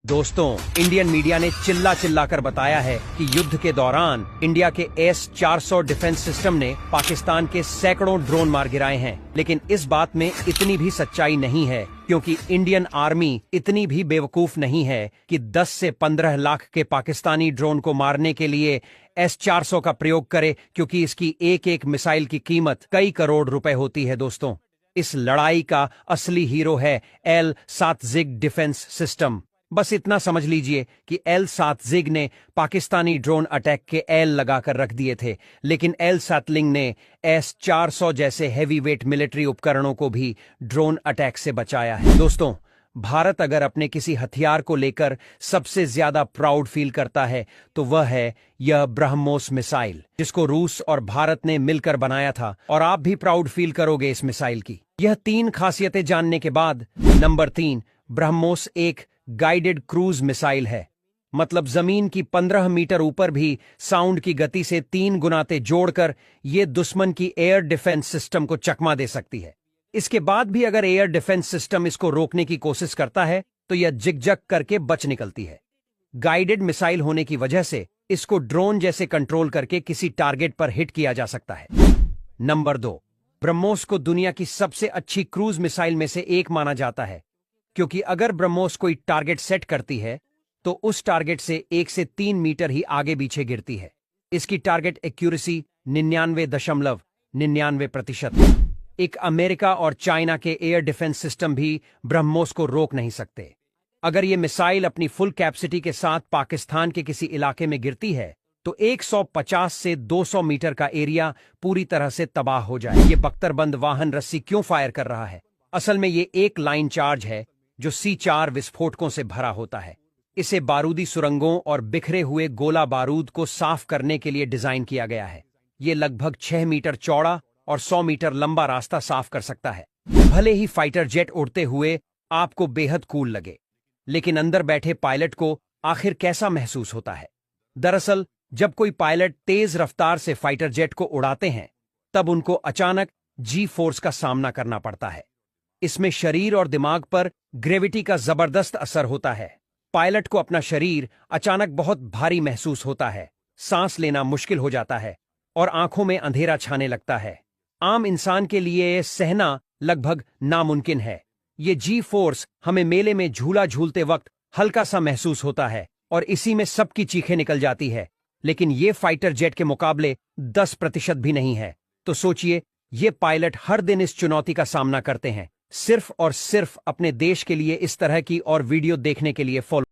दोस्तों, Indian media ने चिल्ला चिल्ला कर बताया है कि युद्ध के दौरान इंडिया के S-400 डिफेंस सिस्टम ने पाकिस्तान के सैकड़ों ड्रोन मार गिराए हैं। लेकिन इस बात में इतनी भी सच्चाई नहीं है, क्योंकि इंडियन आर्मी इतनी भी बेवकूफ नहीं है कि 10 से 15 लाख के पाकिस्तानी ड्रोन को मारने के लिए S-400 का प्रयोग करे, क्योंकि इसकी एक एक मिसाइल की कीमत कई करोड़ रुपए होती है। दोस्तों, इस लड़ाई का असली हीरो है L-7 जिग डिफेंस सिस्टम। बस इतना समझ लीजिए कि L-7 जिग ने पाकिस्तानी ड्रोन अटैक के एल लगाकर रख दिए थे, लेकिन L-7 ने S-400 जैसे हैवी वेट मिलिट्री उपकरणों को भी ड्रोन अटैक से बचाया है। दोस्तों, भारत अगर अपने किसी हथियार को लेकर सबसे ज्यादा प्राउड फील करता है तो वह है यह ब्रह्मोस मिसाइल, जिसको रूस और भारत ने मिलकर बनाया था। और आप भी प्राउड फील करोगे इस मिसाइल की। यह 3 खासियतें जानने के बाद नंबर 3, ब्रह्मोस एक गाइडेड क्रूज मिसाइल है। मतलब जमीन की 15 मीटर ऊपर भी साउंड की गति से 3 गुनाते जोड़कर यह दुश्मन की एयर डिफेंस सिस्टम को चकमा दे सकती है। इसके बाद भी अगर एयर डिफेंस सिस्टम इसको रोकने की कोशिश करता है तो यह जिगजग करके बच निकलती है। गाइडेड मिसाइल होने की वजह से इसको ड्रोन जैसे कंट्रोल करके किसी टारगेट पर हिट किया जा सकता है। नंबर 2, ब्रह्मोस को दुनिया की सबसे अच्छी क्रूज मिसाइल में से एक माना जाता है, क्योंकि अगर ब्रह्मोस कोई टारगेट सेट करती है तो उस टारगेट से 1 से 3 मीटर ही आगे पीछे गिरती है। इसकी टारगेट एक्यूरेसी 99.99%। एक अमेरिका और चाइना के एयर डिफेंस सिस्टम भी ब्रह्मोस को रोक नहीं सकते। अगर यह मिसाइल अपनी फुल कैपेसिटी के साथ पाकिस्तान के किसी इलाके में गिरती है तो 150 से 200 मीटर का एरिया पूरी तरह से तबाह हो जाए। ये बख्तरबंद वाहन रस्सी क्यों फायर कर रहा है? असल में ये एक लाइन चार्ज है जो C4 विस्फोटकों से भरा होता है। इसे बारूदी सुरंगों और बिखरे हुए गोला बारूद को साफ करने के लिए डिजाइन किया गया है। ये लगभग 6 मीटर चौड़ा और 100 मीटर लंबा रास्ता साफ कर सकता है। भले ही फाइटर जेट उड़ते हुए आपको बेहद कूल लगे, लेकिन अंदर बैठे पायलट को आखिर कैसा महसूस होता है? दरअसल, जब कोई पायलट तेज रफ्तार से फाइटर जेट को उड़ाते हैं तब उनको अचानक जी फोर्स का सामना करना पड़ता है। इसमें शरीर और दिमाग पर ग्रेविटी का जबरदस्त असर होता है। पायलट को अपना शरीर अचानक बहुत भारी महसूस होता है, सांस लेना मुश्किल हो जाता है और आंखों में अंधेरा छाने लगता है। आम इंसान के लिए यह सहना लगभग नामुमकिन है। ये जी फोर्स हमें मेले में झूला झूलते वक्त हल्का सा महसूस होता है और इसी में सबकी चीखें निकल जाती है, लेकिन ये फाइटर जेट के मुकाबले 10% भी नहीं है। तो सोचिए, ये पायलट हर दिन इस चुनौती का सामना करते हैं, सिर्फ और सिर्फ अपने देश के लिए। इस तरह की और वीडियो देखने के लिए फॉलो